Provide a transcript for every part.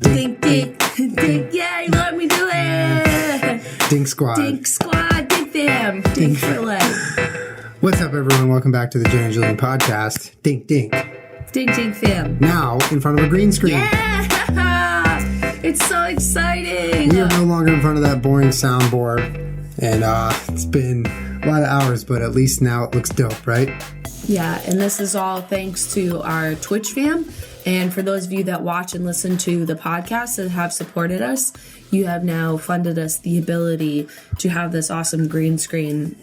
Dink, dink, dink, yeah, you let me do it. Dink Squad. Dink Squad, Dink Fam, Dink for life. What's up, everyone? Welcome back to the Jenna Julien Podcast. Dink, dink. Dink, dink fam. Now, in front of a green screen. Yeah! It's so exciting. We are no longer in front of that boring soundboard. And it's been a lot of hours, but at least now it looks dope, right? Yeah, and this is all thanks to our Twitch fam. And for those of you that watch and listen to the podcast and have supported us, you have now funded us the ability to have this awesome green screen,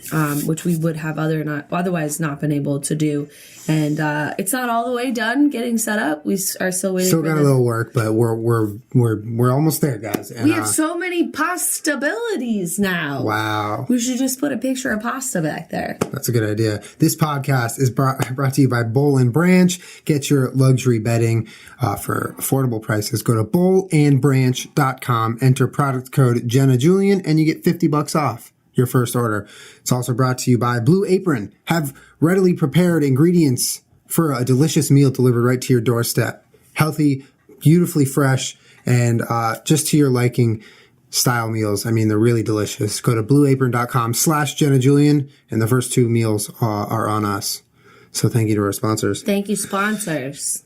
which we would have otherwise not been able to do. And it's not all the way done getting set up. We are still waiting. Still got a little work, but we're almost there, guys. And, we have so many possibilities now. Wow. We should just put a picture of pasta back there. That's a good idea. This podcast is brought to you by Boll Branch. Get your luxury bedding for affordable prices. Go to bollandbranch.com, enter product code Jenna Julien, and you get $50 off your first order. It's also brought to you by Blue Apron. Have readily prepared ingredients for a delicious meal delivered right to your doorstep. Healthy, beautifully fresh, and just to your liking style meals. I mean, they're really delicious. Go to blueapron.com/Jenna Julien, and the first two meals are on us. So thank you to our sponsors. Thank you, sponsors.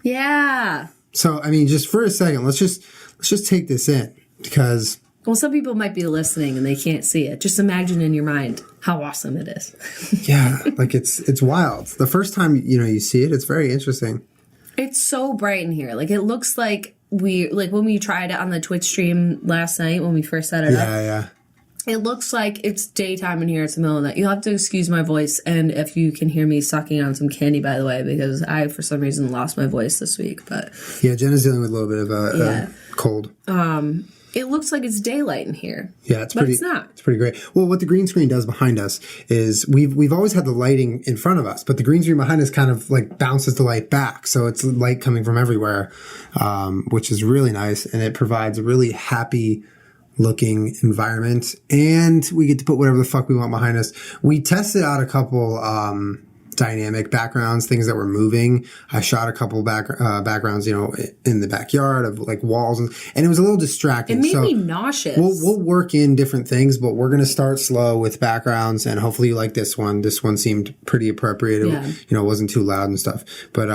Yeah. So, I mean, just for a second, let's just take this in, because... Well, some people might be listening and they can't see it. Just imagine in your mind how awesome it is. Yeah, like it's wild. The first time, you see it, it's very interesting. It's so bright in here. Like, it looks like when we tried it on the Twitch stream last night when we first set it up. Yeah. It looks like it's daytime in here. It's the middle of the night. You'll have to excuse my voice, and if you can hear me sucking on some candy, by the way, because I, for some reason, lost my voice this week. But yeah, Jenna's dealing with a little bit of a cold. It looks like it's daylight in here. Yeah, but it's not. It's pretty great. Well, what the green screen does behind us is we've always had the lighting in front of us, but the green screen behind us kind of like bounces the light back, so it's light coming from everywhere, which is really nice, and it provides a really happy looking environment, and we get to put whatever the fuck we want behind us. We tested out a couple dynamic backgrounds, things that were moving. I shot a couple backgrounds, in the backyard of like walls, and it was a little distracting. It made me nauseous. We'll work in different things, but we're going to start slow with backgrounds, and hopefully you like this one. This one seemed pretty appropriate. It wasn't too loud and stuff. But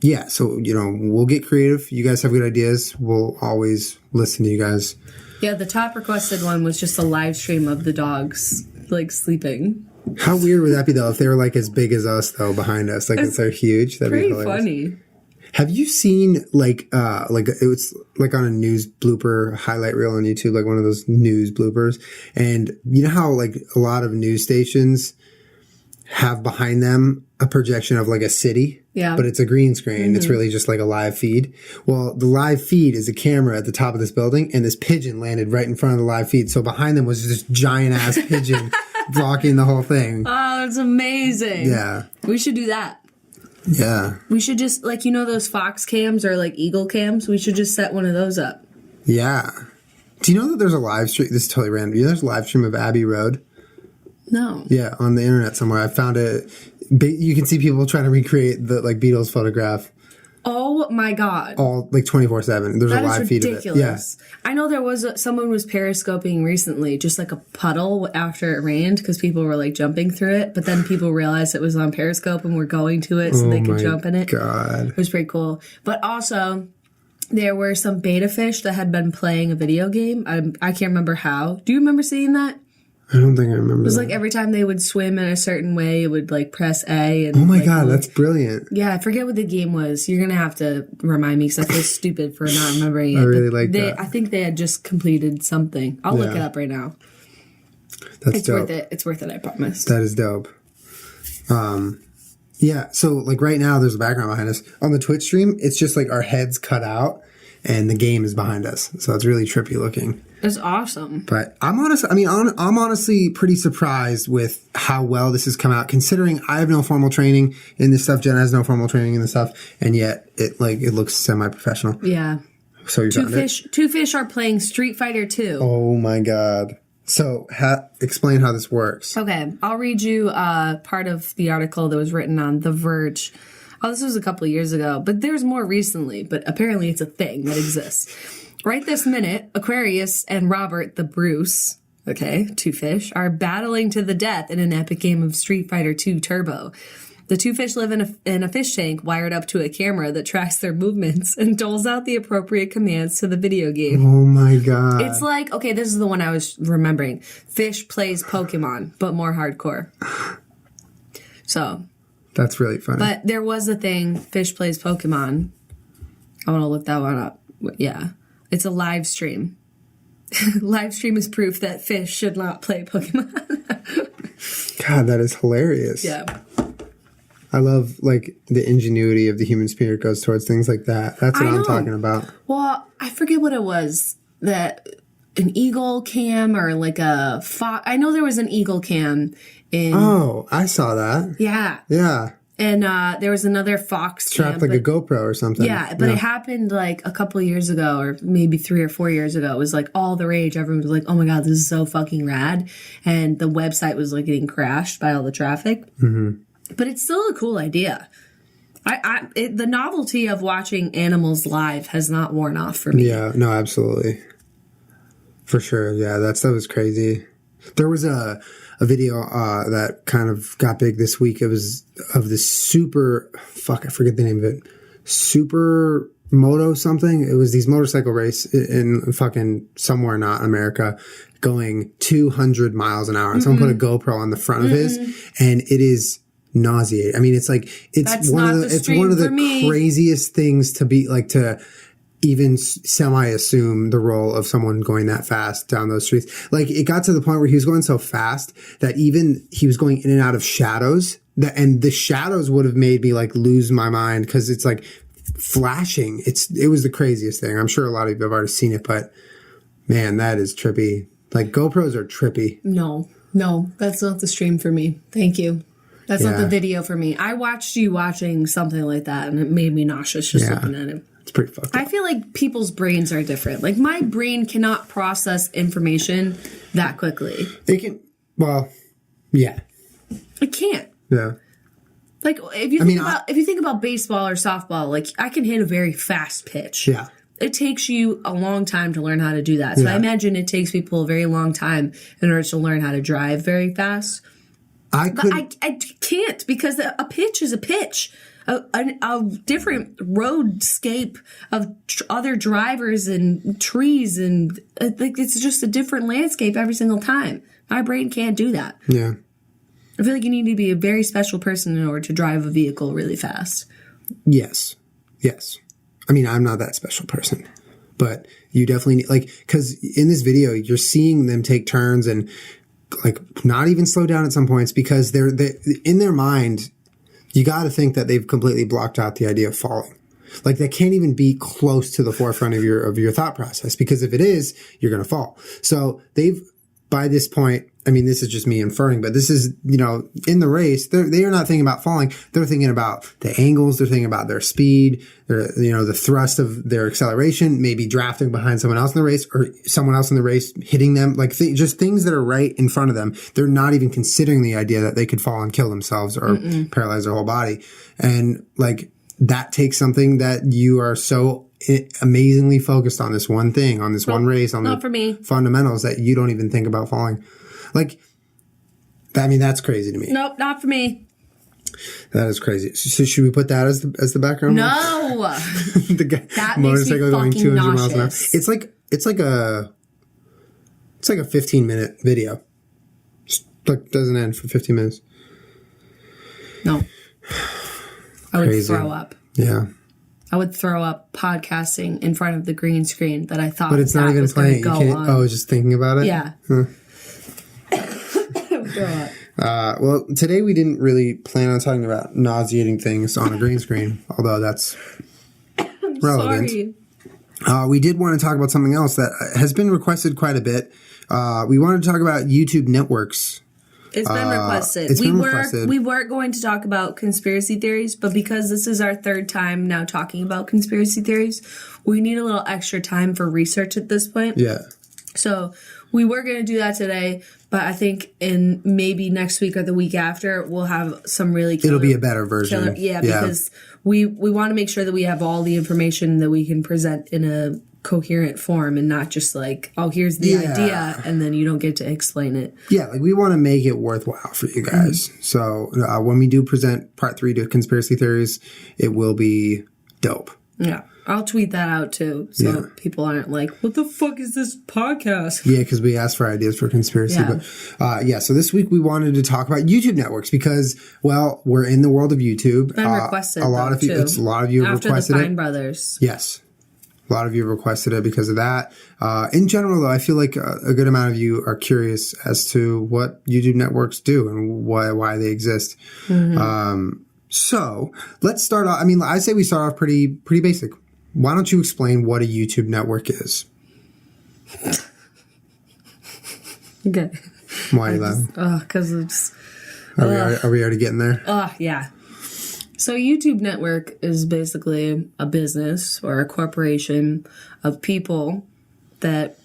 yeah, so we'll get creative. You guys have good ideas. We'll always listen to you guys. Yeah, the top requested one was just a live stream of the dogs like sleeping. How weird would that be, though, if they were like as big as us, though, behind us? Like, if they're huge, that'd be hilarious. Funny. Have you seen like it was like on a news blooper highlight reel on YouTube, like one of those news bloopers? And you know how like a lot of news stations have behind them a projection of like a city? Yeah. But it's a green screen. Mm-hmm. It's really just like a live feed. Well, the live feed is a camera at the top of this building, and this pigeon landed right in front of the live feed. So behind them was this giant ass pigeon blocking the whole thing. Oh, it's amazing. Yeah. We should do that. Yeah. We should just, like, those Fox cams or like Eagle cams? We should just set one of those up. Yeah. Do you know that there's a live stream? This is totally random. There's a live stream of Abbey Road? No. Yeah, on the internet somewhere. I found it. You can see people trying to recreate the like Beatles photograph. Oh my God. All like 24/7. There's a live feed of it. Yeah. I know there was someone was periscoping recently, just like a puddle after it rained because people were like jumping through it. But then people realized it was on Periscope and were going to it so they could jump in it. God. It was pretty cool. But also, there were some beta fish that had been playing a video game. I can't remember how. Do you remember seeing that? I don't think I remember. It was like every time they would swim in a certain way, it would like press A. And oh my God, that's brilliant. Yeah, I forget what the game was. You're going to have to remind me because I feel stupid for not remembering it. I really like that. I think they had just completed something. I'll look it up right now. It's dope. Worth it. It's worth it, I promise. That is dope. Yeah, so like right now there's a background behind us. On the Twitch stream, it's just like our heads cut out and the game is behind us. So it's really trippy looking. It's awesome. But I'm honestly pretty surprised with how well this has come out, considering I have no formal training in this stuff. Jenna has no formal training in this stuff, and yet it looks semi-professional. Yeah. So you found it? Two fish are playing Street Fighter 2. Oh my God. So explain how this works. Okay, I'll read you part of the article that was written on The Verge. Oh, this was a couple of years ago, but there's more recently, but apparently it's a thing that exists. Right this minute, Aquarius and Robert the Bruce, okay, two fish, are battling to the death in an epic game of Street Fighter II Turbo. The two fish live in a fish tank wired up to a camera that tracks their movements and doles out the appropriate commands to the video game. Oh my God. It's like, okay, this is the one I was remembering. Fish plays Pokemon, but more hardcore. So. That's really funny. But there was a thing, Fish plays Pokemon. I want to look that one up. Yeah. It's a live stream. Live stream is proof that fish should not play Pokemon. God, that is hilarious. Yeah. I love, like, the ingenuity of the human spirit goes towards things like that. That's what I'm talking about. Well, I forget what it was. That an eagle cam or like a fox. I know there was an eagle cam in. Oh, I saw that. Yeah. Yeah. And there was another fox trapped cam, like a GoPro or something. Yeah, but it happened like a couple of years ago, or maybe 3 or 4 years ago. It was like all the rage. Everyone was like, "Oh my God, this is so fucking rad!" And the website was like getting crashed by all the traffic. Mm-hmm. But it's still a cool idea. The novelty of watching animals live has not worn off for me. Yeah, no, absolutely, for sure. Yeah, that was crazy. There was a video that kind of got big this week. It was of this I forget the name of it. Supermoto something. It was these motorcycle race in fucking somewhere not in America going 200 miles an hour. And someone put a GoPro on the front of his, and it is nauseating. I mean, it's like, it's one of the craziest things to be like, to even semi-assume the role of someone going that fast down those streets. Like, it got to the point where he was going so fast that even he was going in and out of shadows, and the shadows would have made me like lose my mind because it's like flashing. It was the craziest thing. I'm sure a lot of you have already seen it, but man, that is trippy. Like, GoPros are trippy. No, that's not the stream for me. Thank you. That's not the video for me. I watched you watching something like that, and it made me nauseous just looking at it. It's pretty fucked up. I feel like people's brains are different. Like, my brain cannot process information that quickly. It can, well, yeah. It can't. Yeah. Like, if you think about baseball or softball, like, I can hit a very fast pitch. Yeah. It takes you a long time to learn how to do that. So I imagine it takes people a very long time in order to learn how to drive very fast. I can't, because a pitch is a pitch. A different roadscape of other drivers and trees, and like, it's just a different landscape every single time. My brain can't do that. Yeah. I feel like you need to be a very special person in order to drive a vehicle really fast. Yes. I mean, I'm not that special person, but you definitely need, like, because in this video, you're seeing them take turns and like not even slow down at some points, because they're in their mind, you got to think that they've completely blocked out the idea of falling. Like, that can't even be close to the forefront of your thought process, because if it is, you're going to fall. So they've, by this point, I mean, this is just me inferring, but this is, in the race, they are not thinking about falling. They're thinking about the angles. They're thinking about their speed, the thrust of their acceleration, maybe drafting behind someone else in the race, or someone else in the race hitting them, like just things that are right in front of them. They're not even considering the idea that they could fall and kill themselves or paralyze their whole body. And like, that takes something that you are so amazingly focused on this one thing, on this one race, on the fundamentals, that you don't even think about falling. Like, I mean, that's crazy to me. Nope, not for me. That is crazy. So should we put that as the background? No. The guy, that motorcycle makes me going 200 nauseous. miles an hour. It's like a 15-minute video. Just like doesn't end for 15 minutes. No. I would throw up. Yeah. I would throw up podcasting in front of the green screen that I thought. But it's not even playing. You can't. Oh, just thinking about it. Yeah. Huh. Throw up. Well, today we didn't really plan on talking about nauseating things on a green screen, although that's relevant. Sorry. We did want to talk about something else that has been requested quite a bit. We wanted to talk about YouTube networks. It's been requested. We were going to talk about conspiracy theories, but because this is our third time now talking about conspiracy theories, we need a little extra time for research at this point. Yeah. So we were going to do that today, but I think in maybe next week or the week after, we'll have some really killer, it'll be a better version. Because we want to make sure that we have all the information that we can present in a coherent form and not just like, oh, here's the idea, and then you don't get to explain it. Yeah, like we want to make it worthwhile for you guys. Mm-hmm. So when we do present part 3 to conspiracy theories, it will be dope. Yeah. I'll tweet that out too, so people aren't like, what the fuck is this podcast? Yeah, because we asked for ideas for conspiracy. Yeah. But so this week we wanted to talk about YouTube networks because, well, we're in the world of YouTube. Been requested, a lot of you have requested it. After the Fine Brothers. Yes. A lot of you have requested it because of that. In general, though, I feel like a good amount of you are curious as to what YouTube networks do and why they exist. Mm-hmm. So let's start off. I mean, I say we start off pretty basic. Why don't you explain what a YouTube network is? Okay. Why are you laughing? Because it's... Are we already getting there? Yeah. So YouTube network is basically a business or a corporation of people that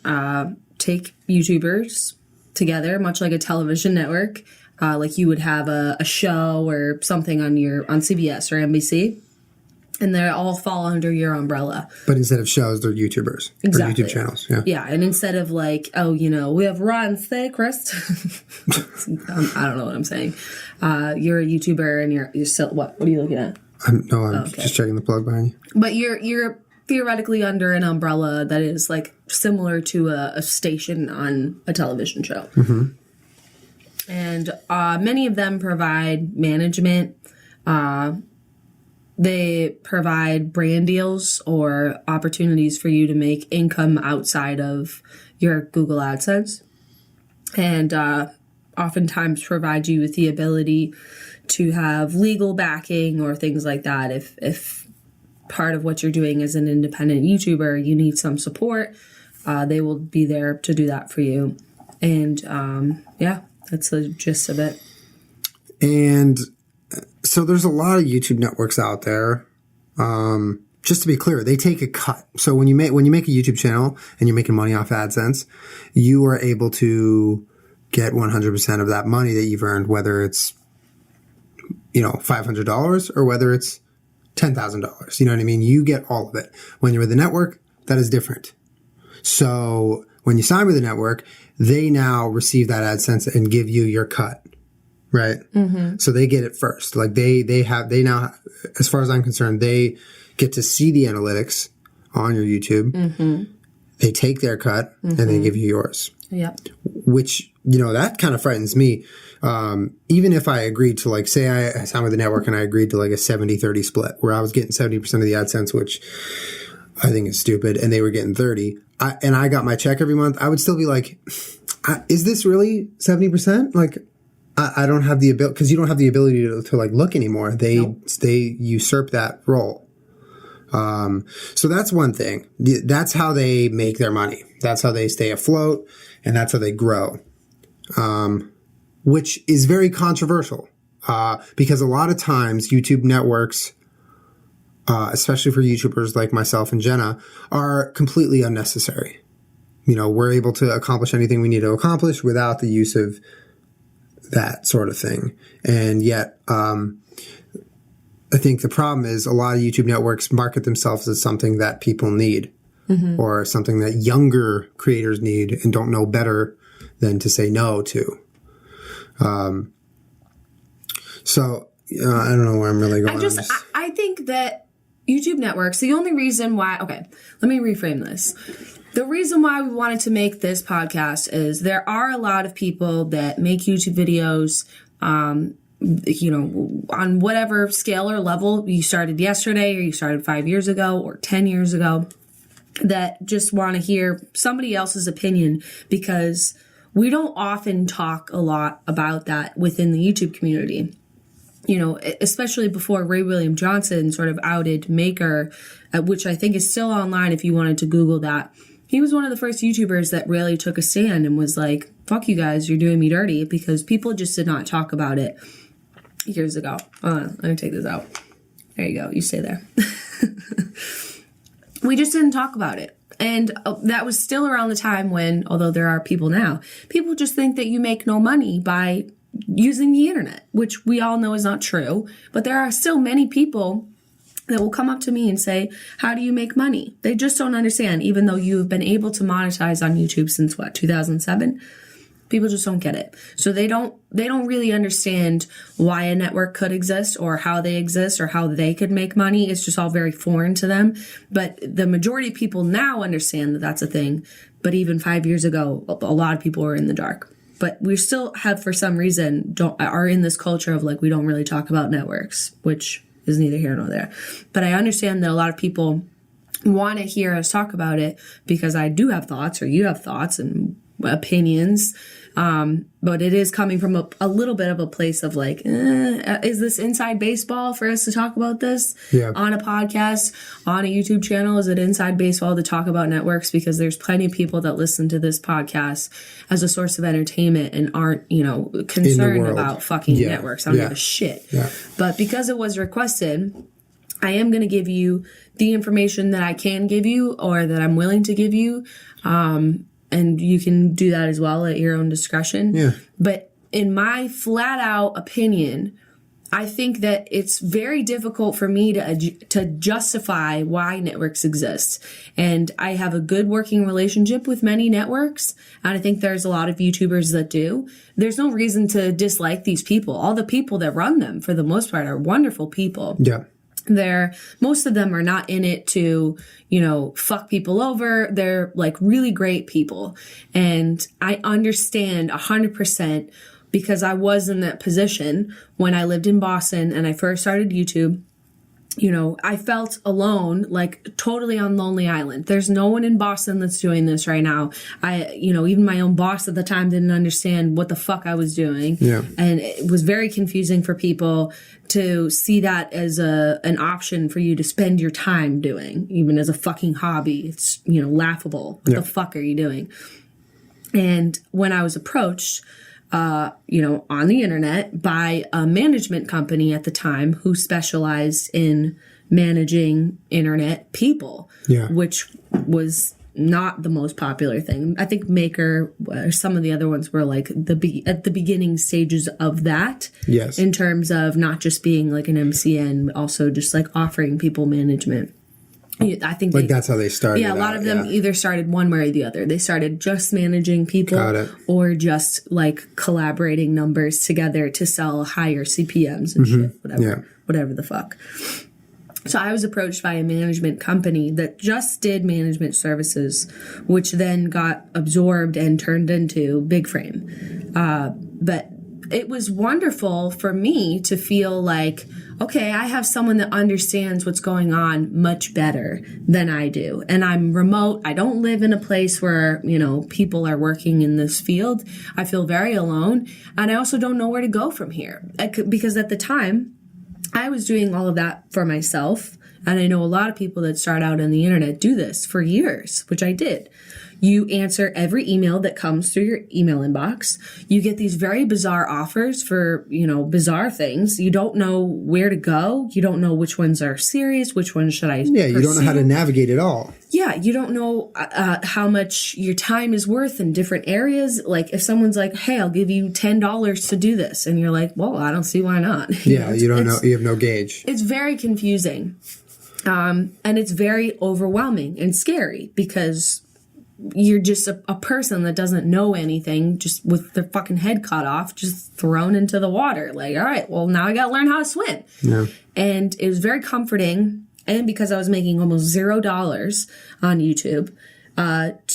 take YouTubers together, much like a television network. Like you would have a show or something on CBS or NBC. And they all fall under your umbrella. But instead of shows, they're YouTubers. Exactly. Or YouTube channels. Yeah. Yeah. And instead of like, we have Ron Steakrist. I don't know what I'm saying. You're a YouTuber and you're still, what are you looking at? I'm just checking the plug behind you. But you're theoretically under an umbrella that is like similar to a station on a television show. Mm-hmm. And many of them provide management, they provide brand deals or opportunities for you to make income outside of your Google AdSense. And oftentimes provide you with the ability to have legal backing or things like that. If part of what you're doing as an independent YouTuber, you need some support, they will be there to do that for you. And that's the gist of it. And so there's a lot of YouTube networks out there. Just to be clear, they take a cut. So when you make a YouTube channel and you're making money off AdSense, you are able to get 100% of that money that you've earned, whether it's $500 or whether it's $10,000. You know what I mean? You get all of it. When you're with a network, that is different. So when you sign with a network, they now receive that AdSense and give you your cut. Right. Mm-hmm. So they get it first. Like they now, as far as I'm concerned, they get to see the analytics on your YouTube. Mm-hmm. They take their cut and they give you yours. Yep. Which, that kind of frightens me. Even if I agreed to say I signed with the network and I agreed to a 70-30 split where I was getting 70% of the AdSense, which I think is stupid, and they were getting 30, and I got my check every month, I would still be like, is this really 70%? I don't have the ability, because you don't have the ability to look anymore. They usurp that role. So that's one thing. That's how they make their money. That's how they stay afloat, and that's how they grow. Which is very controversial, because a lot of times YouTube networks, especially for YouTubers like myself and Jenna, are completely unnecessary. We're able to accomplish anything we need to accomplish without the use of that sort of thing. And yet, I think the problem is a lot of YouTube networks market themselves as something that people need, or something that younger creators need and don't know better than to say no to. So I don't know where I'm really going. I think that YouTube networks, the only reason why, let me reframe this. The reason why we wanted to make this podcast is there are a lot of people that make YouTube videos, on whatever scale or level you started yesterday or you started 5 years ago or 10 years ago, that just want to hear somebody else's opinion, because we don't often talk a lot about that within the YouTube community. Especially before Ray William Johnson sort of outed Maker, which I think is still online if you wanted to Google that. He was one of the first YouTubers that really took a stand and was like, fuck you guys, you're doing me dirty, because people just did not talk about it years ago. Let me take this out. There you go. You stay there. We just didn't talk about it. And that was still around the time when, although there are people now, people just think that you make no money by using the internet, which we all know is not true. But there are still many people that will come up to me and say, how do you make money? They just don't understand, even though you've been able to monetize on YouTube since 2007? People just don't get it. So they don't really understand why a network could exist or how they exist or how they could make money. It's just all very foreign to them. But the majority of people now understand that that's a thing. But even 5 years ago, a lot of people were in the dark. But we still have, for some reason, are in this culture of like, we don't really talk about networks, which is neither here nor there. But I understand that a lot of people want to hear us talk about it because I do have thoughts, or you have thoughts and opinions. But it is coming from a little bit of a place of like, is this inside baseball for us to talk about this on a podcast, on a YouTube channel? Is it inside baseball to talk about networks? Because there's plenty of people that listen to this podcast as a source of entertainment and aren't, concerned about fucking networks. I don't give a shit. Yeah. But because it was requested, I am going to give you the information that I can give you or that I'm willing to give you. And you can do that as well at your own discretion. Yeah. But in my flat out opinion, I think that it's very difficult for me to justify why networks exist. And I have a good working relationship with many networks. And I think there's a lot of YouTubers that do. There's no reason to dislike these people. All the people that run them, for the most part, are wonderful people. Yeah. Most of them are not in it to, fuck people over. They're like really great people. And I understand 100% because I was in that position when I lived in Boston and I first started YouTube. I felt alone, like totally on Lonely Island. There's no one in Boston that's doing this right now. Even my own boss at the time didn't understand what the fuck I was doing. Yeah. And it was very confusing for people to see that as an option for you to spend your time doing, even as a fucking hobby. It's, laughable. What the fuck are you doing? And when I was approached, on the internet by a management company at the time who specialized in managing internet people, which was not the most popular thing. I think Maker or some of the other ones were like at the beginning stages of that. Yes. In terms of not just being like an MCN, but also just like offering people management. I think that's how they started. Yeah, a lot of them either started one way or the other. They started just managing people or just like collaborating numbers together to sell higher CPMs and shit, whatever the fuck. So I was approached by a management company that just did management services, which then got absorbed and turned into Big Frame. But it was wonderful for me to feel like, okay, I have someone that understands what's going on much better than I do. And I'm remote. I don't live in a place where, people are working in this field. I feel very alone. And I also don't know where to go from here. Because at the time, I was doing all of that for myself. And I know a lot of people that start out on the internet do this for years, which I did. You answer every email that comes through your email inbox. You get these very bizarre offers for, bizarre things. You don't know where to go. You don't know which ones are serious. Which ones should I pursue? You don't know how to navigate it all. Yeah, you don't know how much your time is worth in different areas. Like if someone's like, hey, I'll give you $10 to do this. And you're like, well, I don't see why not. You don't know. You have no gauge. It's very confusing. And it's very overwhelming and scary because you're just a person that doesn't know anything, just with their fucking head cut off, just thrown into the water. Like, all right, well, now I got to learn how to swim. Yeah. And it was very comforting. And because I was making almost $0 on YouTube,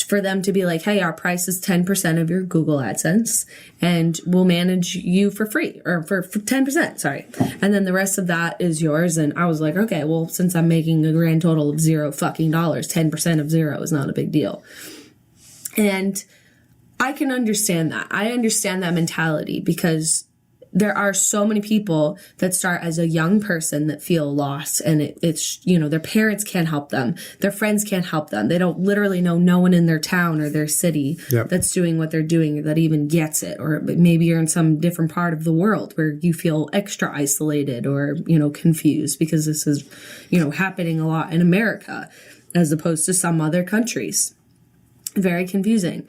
for them to be like, hey, our price is 10% of your Google AdSense and we'll manage you for free or for 10%, sorry. And then the rest of that is yours. And I was like, okay, well, since I'm making a grand total of $0 fucking, 10% of 0 is not a big deal. And I can understand that. I understand that mentality because there are so many people that start as a young person that feel lost and it's, their parents can't help them. Their friends can't help them. They don't literally know no one in their town or their city that's doing what they're doing or that even gets it. Or maybe you're in some different part of the world where you feel extra isolated or, confused because this is, happening a lot in America. as opposed to some other countries. Very confusing.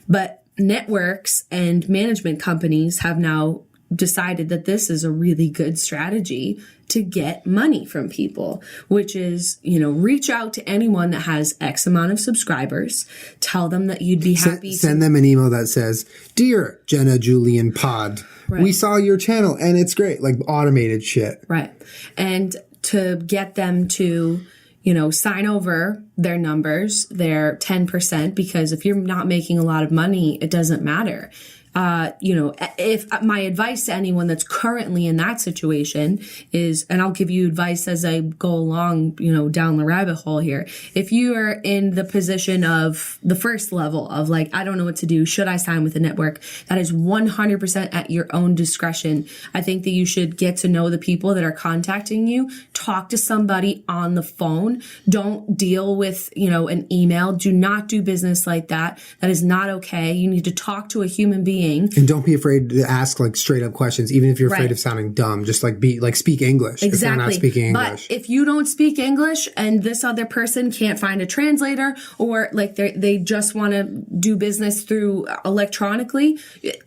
But networks and management companies have now decided that this is a really good strategy to get money from people, which is, reach out to anyone that has X amount of subscribers, tell them that you'd be happy send them an email that says, "Dear Jenna Julien Pod, we saw your channel and it's great," like automated shit. Right. And to get them to, sign over their numbers, their 10%, because if you're not making a lot of money, it doesn't matter. If my advice to anyone that's currently in that situation is, and I'll give you advice as I go along, down the rabbit hole here. If you are in the position of the first level of like, I don't know what to do, should I sign with a network? That is 100% at your own discretion. I think that you should get to know the people that are contacting you. Talk to somebody on the phone. Don't deal with, an email. Do not do business like that. That is not okay. You need to talk to a human being. And don't be afraid to ask like straight up questions, even if you're afraid of sounding dumb. Just speak English. Exactly. If they're not speaking English. But if you don't speak English and this other person can't find a translator, or like they just want to do business through electronically,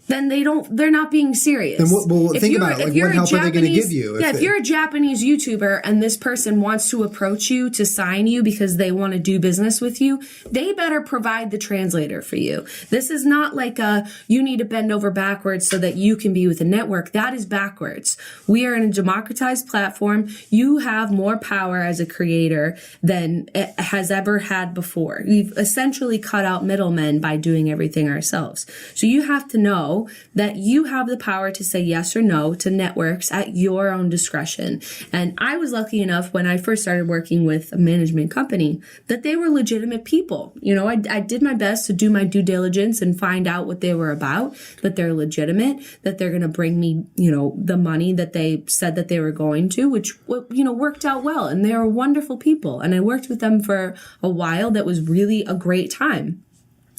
then they're not being serious. Then think about it. Like, what help are they going to give you? If you're a Japanese YouTuber and this person wants to approach you to sign you because they want to do business with you, they better provide the translator for you. This is not like you need to bend over backwards so that you can be with a network. That is backwards. We are in a democratized platform. You have more power as a creator than it has ever had before. We've essentially cut out middlemen by doing everything ourselves. So you have to know that you have the power to say yes or no to networks at your own discretion. And I was lucky enough when I first started working with a management company that they were legitimate people. I did my best to do my due diligence and find out what they were about, that they're legitimate, that they're going to bring me, the money that they said that they were going to, which, worked out well. And they were wonderful people. And I worked with them for a while. That was really a great time.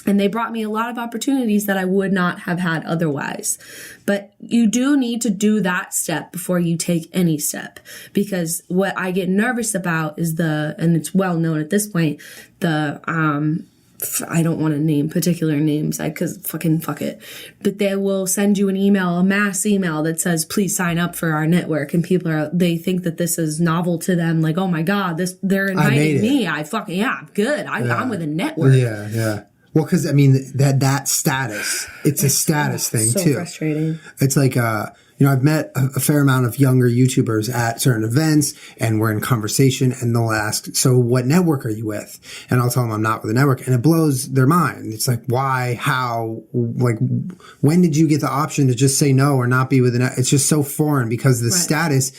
And they brought me a lot of opportunities that I would not have had otherwise. But you do need to do that step before you take any step. Because what I get nervous about is and it's well known at this point, I don't want to name particular names because fuck it. But they will send you a mass email that says, please sign up for our network. And they think that this is novel to them. Like, oh my God, they're inviting me. I'm good. I'm with a network. Yeah. Well, because that status, it's a status thing so too. Frustrating. It's like, I've met a fair amount of younger YouTubers at certain events, and we're in conversation, and they'll ask, "So what network are you with?" And I'll tell them I'm not with a network, and it blows their mind. It's like, why, how, like, when did you get the option to just say no or not be with a network? It's just so foreign because the status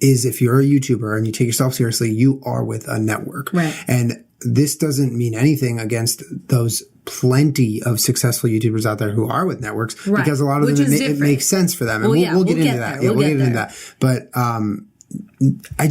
is, if you're a YouTuber and you take yourself seriously, you are with a network. Right. And this doesn't mean anything against those plenty of successful YouTubers out there who are with networks, because a lot of them, it makes sense for them. And we'll get into that. We'll get into that. But, I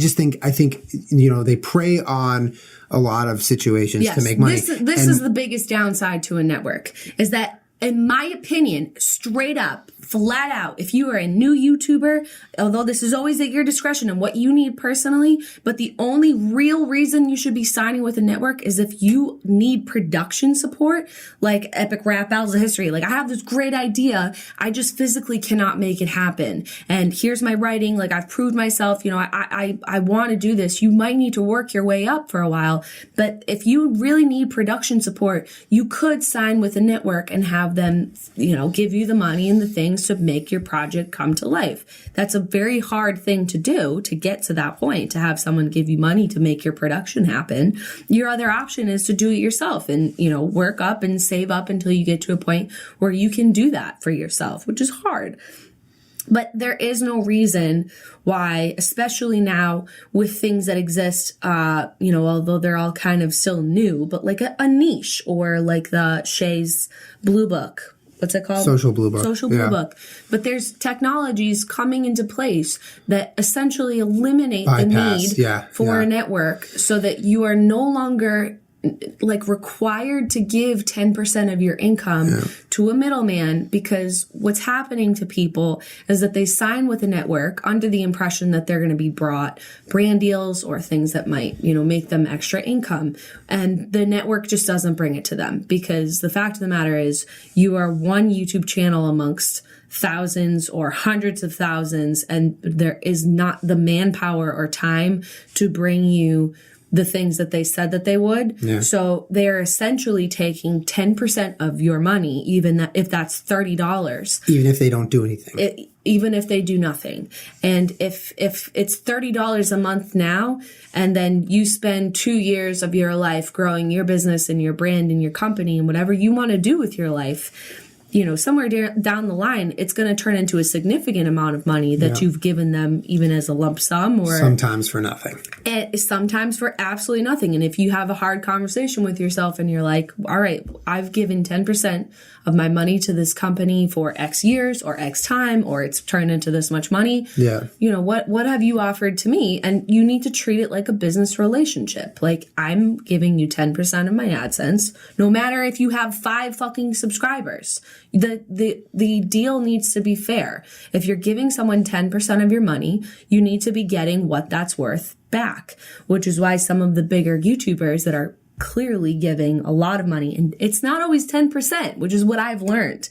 think, they prey on a lot of situations to make money. This is the biggest downside to a network, is that, in my opinion, straight up, flat out, if you are a new YouTuber, although this is always at your discretion and what you need personally, but the only real reason you should be signing with a network is if you need production support, like Epic Rap Battles of History. Like, I have this great idea, I just physically cannot make it happen. And here's my writing, like, I've proved myself, I want to do this. You might need to work your way up for a while, but if you really need production support, you could sign with a network and have them, give you the money and the things to make your project come to life. That's a very hard thing to do, to get to that point, to have someone give you money to make your production happen. Your other option is to do it yourself and, work up and save up until you get to a point where you can do that for yourself, which is hard. But there is no nureason why, especially now with things that exist, although they're all kind of still new, but like a niche, or like the Shay's Blue Book. What's it called? Social Blue Book. Social Blue Book. But there's technologies coming into place that essentially eliminate the need for a network, so that you are no longer like required to give 10% of your income to a middleman, because what's happening to people is that they sign with a network under the impression that they're going to be brought brand deals or things that might, make them extra income. And the network just doesn't bring it to them, because the fact of the matter is you are one YouTube channel amongst thousands or hundreds of thousands, and there is not the manpower or time to bring you the things that they said that they would. Yeah. So they're essentially taking 10% of your money, even if that's $30. Even if they don't do anything. Even if they do nothing. And if it's $30 a month now, and then you spend 2 years of your life growing your business and your brand and your company and whatever you want to do with your life, somewhere down the line, it's going to turn into a significant amount of money that you've given them, even as a lump sum, or sometimes for nothing. Sometimes for absolutely nothing. And if you have a hard conversation with yourself and you're like, all right, I've given 10% of my money to this company for X years or X time, or it's turned into this much money. Yeah. What have you offered to me? And you need to treat it like a business relationship. Like, I'm giving you 10% of my AdSense, no matter if you have 5 fucking subscribers. The deal needs to be fair. If you're giving someone 10% of your money, you need to be getting what that's worth back, which is why some of the bigger YouTubers that are clearly giving a lot of money, and it's not always 10%, which is what I've learned.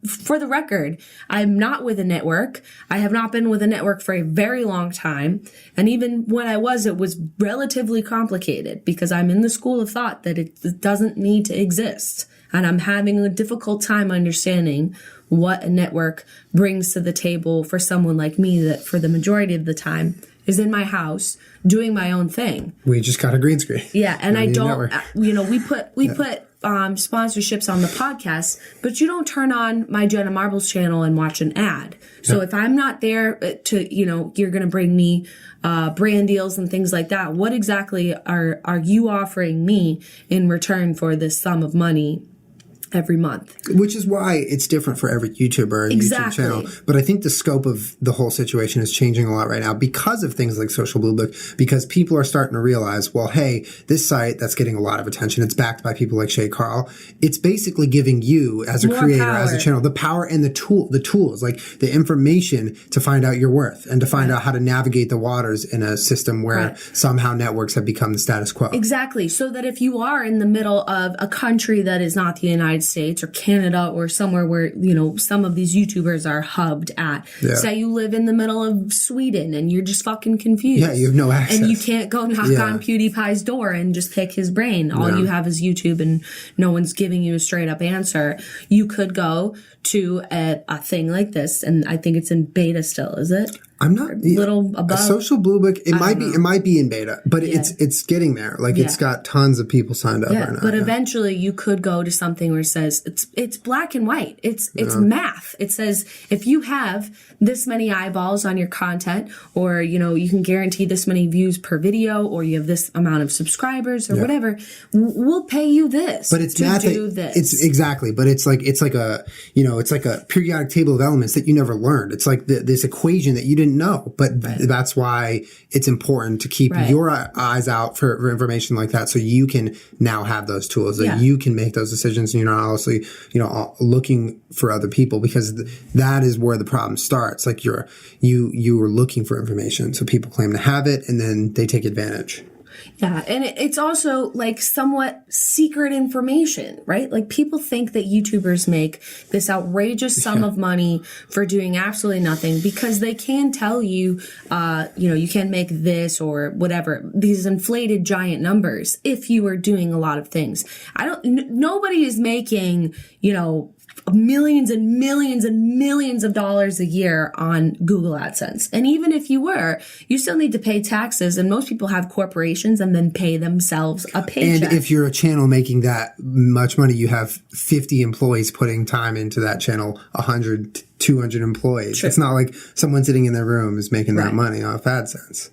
For the record, I'm not with a network. I have not been with a network for a very long time. And even when I was, it was relatively complicated, because I'm in the school of thought that it doesn't need to exist. And I'm having a difficult time understanding what a network brings to the table for someone like me that for the majority of the time is in my house doing my own thing. We just got a green screen. Yeah, and I don't, we put sponsorships on the podcast, but you don't turn on my Jenna Marbles channel and watch an ad. So if I'm not there to, you're going to bring me brand deals and things like that, what exactly are you offering me in return for this sum of money every month? Which is why it's different for every YouTuber and YouTube channel. But I think the scope of the whole situation is changing a lot right now because of things like Social Blue Book, because people are starting to realize, well, hey, this site that's getting a lot of attention, it's backed by people like Shay Carl. It's basically giving you as a creator, as a channel, the power and the tools, like the information to find out your worth and to find out how to navigate the waters in a system where somehow networks have become the status quo. Exactly. So that if you are in the middle of a country that is not the United States or Canada or somewhere where, some of these YouTubers are hubbed at. Yeah. Say you live in the middle of Sweden and you're just fucking confused. Yeah, you have no access. And you can't go knock on PewDiePie's door and just pick his brain. All you have is YouTube and no one's giving you a straight up answer. You could go to a thing like this, and I think it's in beta still, is it? I'm not little above Social Blue Book. It might be in beta, but it's getting there. Like it's got tons of people signed up right now. But eventually you could go to something where it says it's black and white. It's math. It says if you have this many eyeballs on your content, or you can guarantee this many views per video, or you have this amount of subscribers or whatever, we'll pay you this. But it's math. Do this. It's exactly. But it's like a it's like a periodic table of elements that you never learned. It's like this equation that you didn't know. But that's why it's important to keep your eyes out for information like that, so you can now have those tools, that you can make those decisions, and you're not honestly looking for other people, because that is where the problem starts. Like you are looking for information, so people claim to have it and then they take advantage. Yeah, and it's also like somewhat secret information, right? Like people think that YouTubers make this outrageous sum of money for doing absolutely nothing, because they can tell you, you can't make this or whatever, these inflated giant numbers if you are doing a lot of things. Nobody is making, millions and millions and millions of dollars a year on Google AdSense. And even if you were, you still need to pay taxes. And most people have corporations and then pay themselves a paycheck. And if you're a channel making that much money, you have 50 employees putting time into that channel, 100, 200 employees. True. It's not like someone sitting in their room is making that money off AdSense.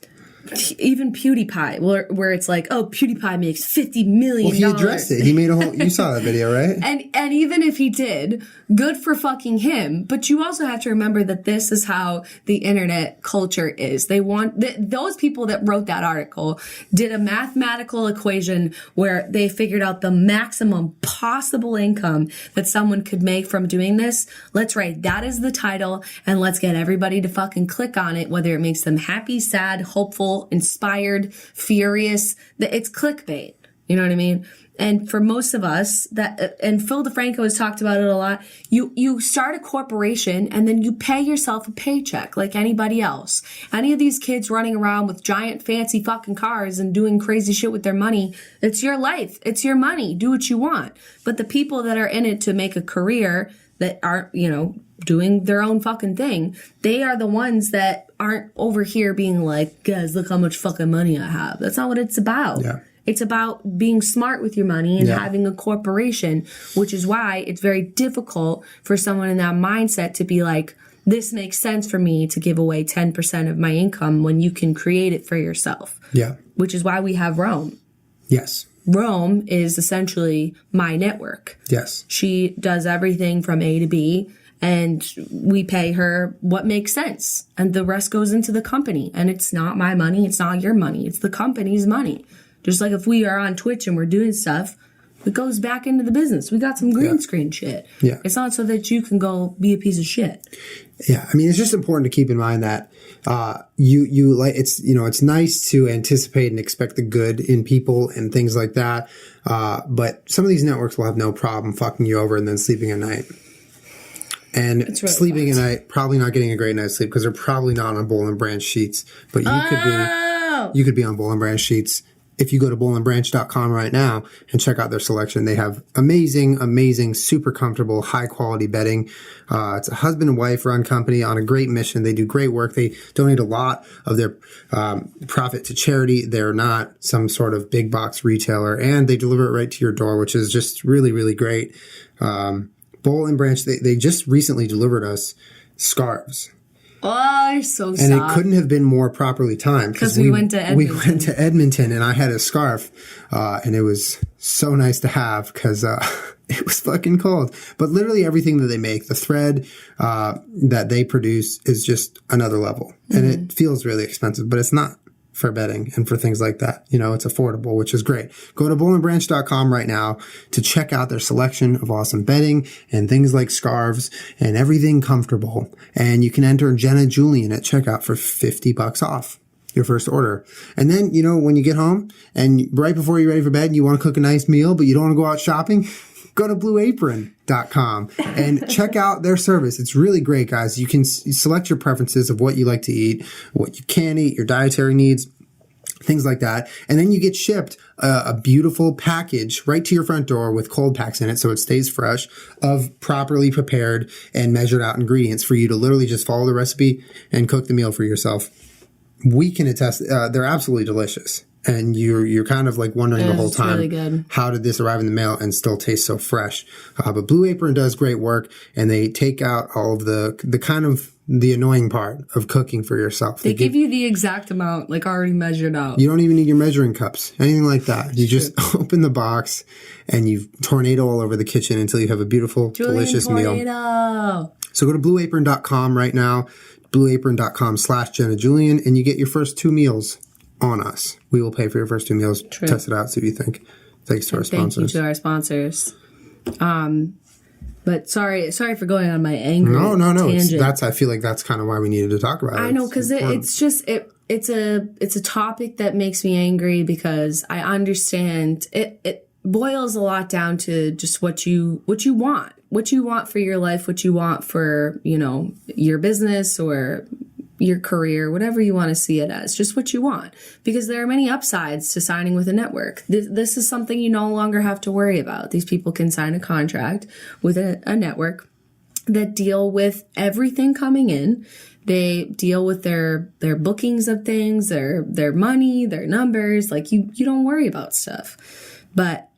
even PewDiePie, where it's like, oh, PewDiePie makes $50 million. Well, he addressed it. He made a whole, you saw that video, right? And even if he did, good for fucking him. But you also have to remember that this is how the internet culture is. They want, those people that wrote that article did a mathematical equation where they figured out the maximum possible income that someone could make from doing this. Let's write that as the title and let's get everybody to fucking click on it, whether it makes them happy, sad, hopeful, inspired, furious. It's clickbait. You know what I mean? And for most of us, and Phil DeFranco has talked about it a lot, you start a corporation and then you pay yourself a paycheck like anybody else. Any of these kids running around with giant fancy fucking cars and doing crazy shit with their money, it's your life. It's your money. Do what you want. But the people that are in it to make a career that aren't, doing their own fucking thing, they are the ones that aren't over here being like, guys, look how much fucking money I have. That's not what it's about. Yeah. It's about being smart with your money and having a corporation, which is why it's very difficult for someone in that mindset to be like, this makes sense for me to give away 10% of my income when you can create it for yourself. Yeah. Which is why we have Rome. Yes. Rome is essentially my network. Yes. She does everything from A to B. And we pay her what makes sense. And the rest goes into the company. And it's not my money. It's not your money. It's the company's money. Just like if we are on Twitch and we're doing stuff, it goes back into the business. We got some green screen shit. Yeah. It's not so that you can go be a piece of shit. Yeah. I mean, it's just important to keep in mind that you like it's nice to anticipate and expect the good in people and things like that. But some of these networks will have no problem fucking you over and then sleeping at night. And really sleeping at night, probably not getting a great night's sleep because they're probably not on Boll Branch sheets. But you could be on Boll Branch sheets. If you go to bollandbranch.com right now and check out their selection, they have amazing, super comfortable, high quality bedding. It's a husband and wife run company on a great mission. They do great work. They donate a lot of their profit to charity. They're not some sort of big box retailer, and they deliver it right to your door, which is just really, really great. Boll Branch, they just recently delivered us scarves. Oh, you're so soft. And it couldn't have been more properly timed. Because we went to Edmonton. We went to Edmonton, and I had a scarf, and it was so nice to have because it was fucking cold. But literally everything that they make, the thread that they produce is just another level. And it feels really expensive, but it's not for bedding and for things like that. It's affordable, which is great. Go to bollandbranch.com right now to check out their selection of awesome bedding and things like scarves and everything comfortable. And you can enter Jenna Julien at checkout for $50 off your first order. And then, when you get home and right before you're ready for bed, you want to cook a nice meal, but you don't want to go out shopping, go to blueapron.com and check out their service. It's really great, guys. You can select your preferences of what you like to eat, what you can eat, your dietary needs, things like that. And then you get shipped a beautiful package right to your front door with cold packs in it so it stays fresh of properly prepared and measured out ingredients for you to literally just follow the recipe and cook the meal for yourself. We can attest they're absolutely delicious. And you're kind of like wondering the whole time, really how did this arrive in the mail and still taste so fresh? But Blue Apron does great work, and they take out all of the kind of the annoying part of cooking for yourself. They give you the exact amount, like already measured out. You don't even need your measuring cups, anything like that. You just open the box and you tornado all over the kitchen until you have a beautiful, delicious meal. So go to blueapron.com right now, blueapron.com/Jenna Julien, and you get your first 2 meals on us. We will pay for your first 2 meals. True. Test it out, see what you think. Thanks to our sponsors. Thank you to our sponsors. But sorry for going on my angry tangent. I feel like that's kind of why we needed to talk about it. I know, because it's a topic that makes me angry because I understand it boils a lot down to just what you want for your life, what you want for, your business or your career, whatever you want to see it as, just what you want. Because there are many upsides to signing with a network. This is something you no longer have to worry about. These people can sign a contract with a network that deal with everything coming in. They deal with their bookings of things, their money, their numbers. Like you don't worry about stuff. But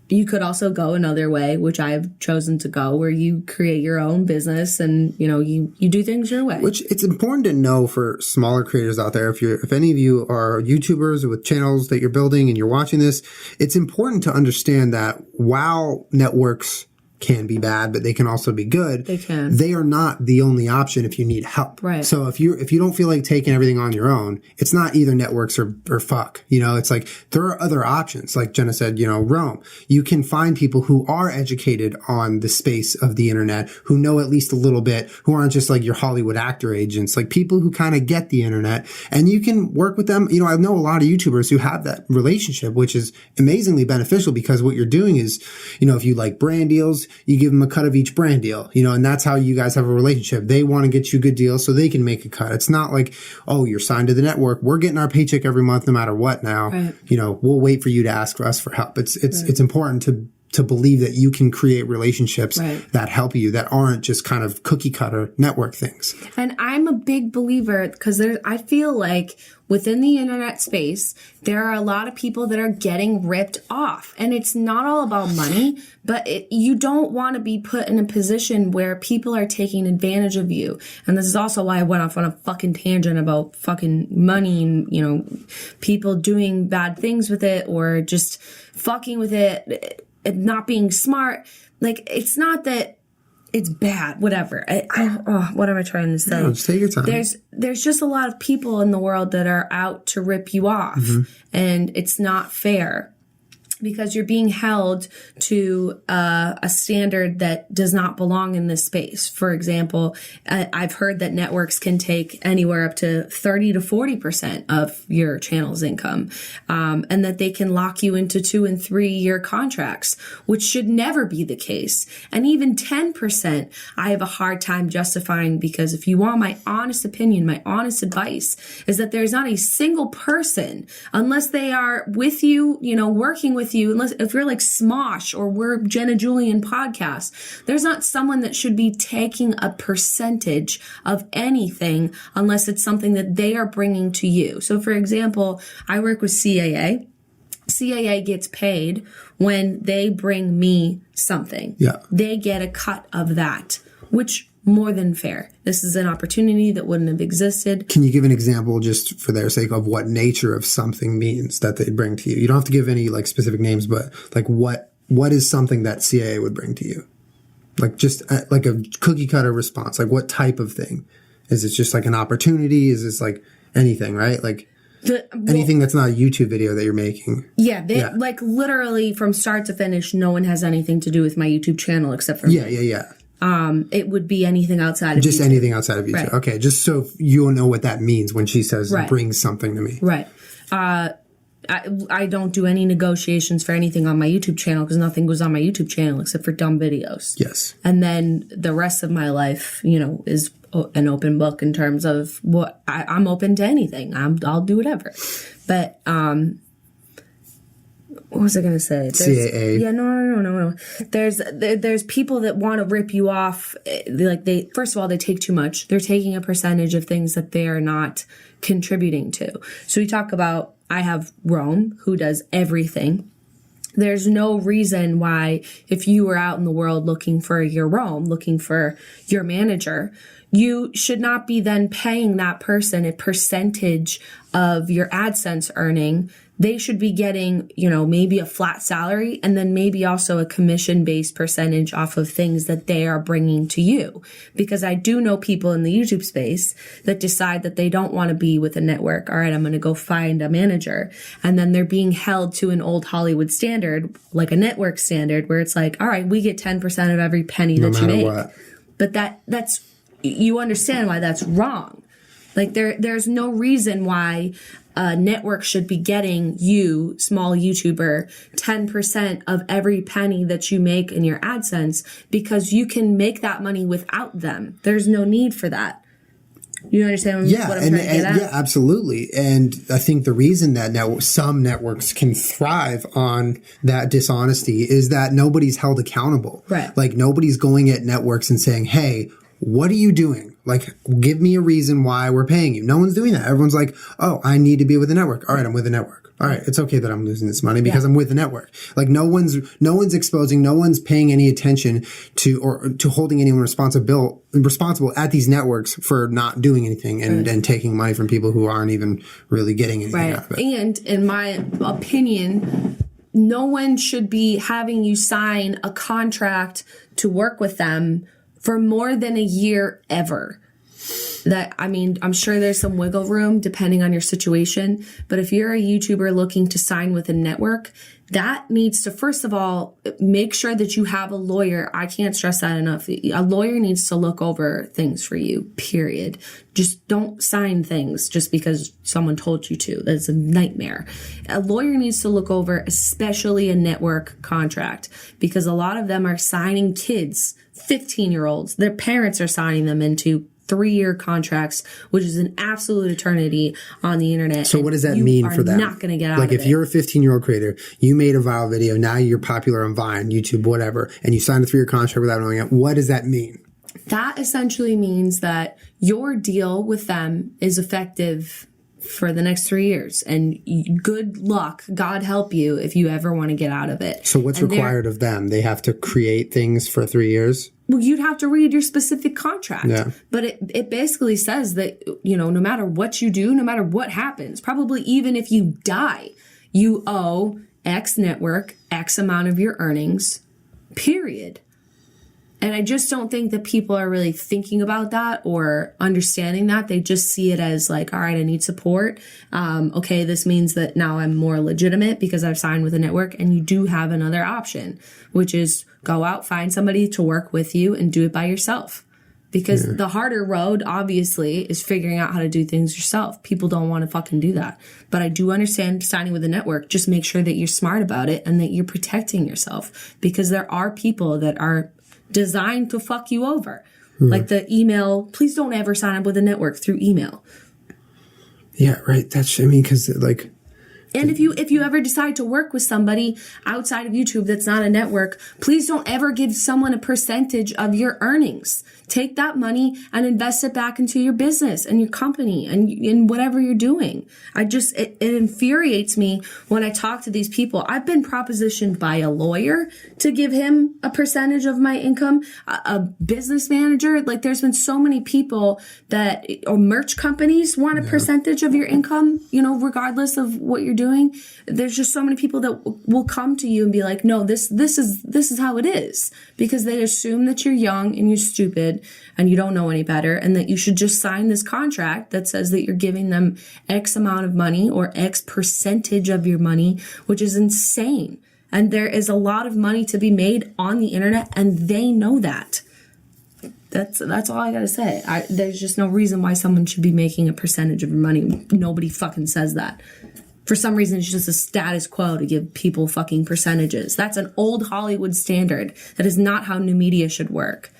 you could also go another way, which I have chosen to go, where you create your own business and, you do things your way. Which it's important to know for smaller creators out there. If any of you are YouTubers with channels that you're building and you're watching this, it's important to understand that while networks can be bad, but they can also be good. They can. They are not the only option if you need help. Right. So if you don't feel like taking everything on your own, it's not either networks or fuck. It's like there are other options. Like Jenna said, Rome. You can find people who are educated on the space of the internet, who know at least a little bit, who aren't just like your Hollywood actor agents, like people who kind of get the internet, and you can work with them. I know a lot of YouTubers who have that relationship, which is amazingly beneficial because what you're doing is, if you like brand deals, you give them a cut of each brand deal, and that's how you guys have a relationship. They want to get you good deals so they can make a cut. It's not like, oh, you're signed to the network. We're getting our paycheck every month no matter what now. Right. We'll wait for you to ask us for help. It's important to believe that you can create relationships that help you, that aren't just kind of cookie cutter network things. And I'm a big believer because I feel like within the internet space, there are a lot of people that are getting ripped off. And it's not all about money, but you don't want to be put in a position where people are taking advantage of you. And this is also why I went off on a fucking tangent about fucking money and, people doing bad things with it or just fucking with it. Not being smart. Like, it's not that it's bad, whatever. What am I trying to say? No, just take your time. There's just a lot of people in the world that are out to rip you off. And it's not fair because you're being held to a standard that does not belong in this space. For example, I've heard that networks can take anywhere up to 30 to 40% of your channel's income, and that they can lock you into 2 and 3 year contracts, which should never be the case. And even 10%, I have a hard time justifying, because if you want my honest opinion, my honest advice is that there's not a single person, unless they are with you, working with you, unless if you're like Smosh or we're Jenna Julien Podcast, there's not someone that should be taking a percentage of anything unless it's something that they are bringing to you. So for example, I work with CAA. CAA gets paid when they bring me something. Yeah. They get a cut of that, which more than fair. This is an opportunity that wouldn't have existed. Can you give an example, just for their sake, of what nature of something means that they bring to you? You don't have to give any like specific names, but like what is something that CAA would bring to you? Like just like a cookie cutter response. Like what type of thing? Is it just like an opportunity? Is this like anything, right? Like anything that's not a YouTube video that you're making. Yeah, like literally from start to finish, no one has anything to do with my YouTube channel except for me. Yeah. It would be anything outside of just YouTube. Anything outside of YouTube. Right. Okay, just so you know what that means when she says bring something to me. Right. I don't do any negotiations for anything on my YouTube channel because nothing goes on my YouTube channel except for dumb videos. Yes. And then the rest of my life, is an open book in terms of what I'm open to anything. I'll do whatever. But what was I going to say? CAA. Yeah, no. There's people that want to rip you off. First of all, they take too much. They're taking a percentage of things that they are not contributing to. So we talk about, I have Rome, who does everything. There's no reason why, if you were out in the world looking for your Rome, looking for your manager, you should not be then paying that person a percentage of your AdSense earning. They should be getting, maybe a flat salary and then maybe also a commission-based percentage off of things that they are bringing to you. Because I do know people in the YouTube space that decide that they don't want to be with a network. All right, I'm going to go find a manager. And then they're being held to an old Hollywood standard, like a network standard, where it's like, all right, we get 10% of every penny that you make. What. But that's, you understand why that's wrong. Like there's no reason why a network should be getting you, small YouTuber, 10% of every penny that you make in your AdSense, because you can make that money without them. There's no need for that. You understand what I'm trying to get at? Yeah, absolutely. And I think the reason that some networks can thrive on that dishonesty is that nobody's held accountable. Right. Like nobody's going at networks and saying, hey, what are you doing? Like, give me a reason why we're paying you. No one's doing that. Everyone's like, oh, I need to be with the network. All right, I'm with the network. All right, it's okay that I'm losing this money because I'm with the network. Like, no one's exposing, no one's paying any attention to holding anyone responsible at these networks for not doing anything and taking money from people who aren't even really getting anything out of it. And in my opinion, no one should be having you sign a contract to work with them for more than a year ever. I'm sure there's some wiggle room depending on your situation, but if you're a YouTuber looking to sign with a network, that needs to, first of all, make sure that you have a lawyer. I can't stress that enough. A lawyer needs to look over things for you, period. Just don't sign things just because someone told you to. That's a nightmare. A lawyer needs to look over, especially a network contract, because a lot of them are signing kids, 15-year-olds. Their parents are signing them into 3-year contracts, which is an absolute eternity on the internet. So what does that mean for them? You're not going to get out of it. Like, if you're a 15-year-old creator, you made a viral video, now you're popular on Vine, YouTube, whatever, and you signed a 3-year contract without knowing it, what does that mean? That essentially means that your deal with them is effective for the next 3 years. And good luck, God help you, if you ever want to get out of it. So what's required of them? They have to create things for 3 years? Well, you'd have to read your specific contract. Yeah. But it basically says that, no matter what you do, no matter what happens, probably even if you die, you owe X network X amount of your earnings, period. And I just don't think that people are really thinking about that or understanding that. They just see it as like, all right, I need support. Okay, this means that now I'm more legitimate because I've signed with a network. And you do have another option, which is go out, find somebody to work with you and do it by yourself. Because the harder road, obviously, is figuring out how to do things yourself. People don't want to fucking do that. But I do understand signing with a network. Just make sure that you're smart about it and that you're protecting yourself. Because there are people that are designed to fuck you over. Like the email, please don't ever sign up with a network through email. Yeah, right. Because like... And if you ever decide to work with somebody outside of YouTube that's not a network, please don't ever give someone a percentage of your earnings. Take that money and invest it back into your business and your company and in whatever you're doing. It infuriates me when I talk to these people. I've been propositioned by a lawyer to give him a percentage of my income, a business manager. Like, there's been so many people or merch companies want a percentage of your income, regardless of what you're doing. There's just so many people that will come to you and be like, no, this is how it is, because they assume that you're young and you're stupid and you don't know any better, and that you should just sign this contract that says that you're giving them X amount of money or X percentage of your money, which is insane. And there is a lot of money to be made on the internet, and they know that. That's all I gotta say. There's just no reason why someone should be making a percentage of your money. Nobody fucking says that. For some reason, it's just a status quo to give people fucking percentages. That's an old Hollywood standard. That is not how new media should work.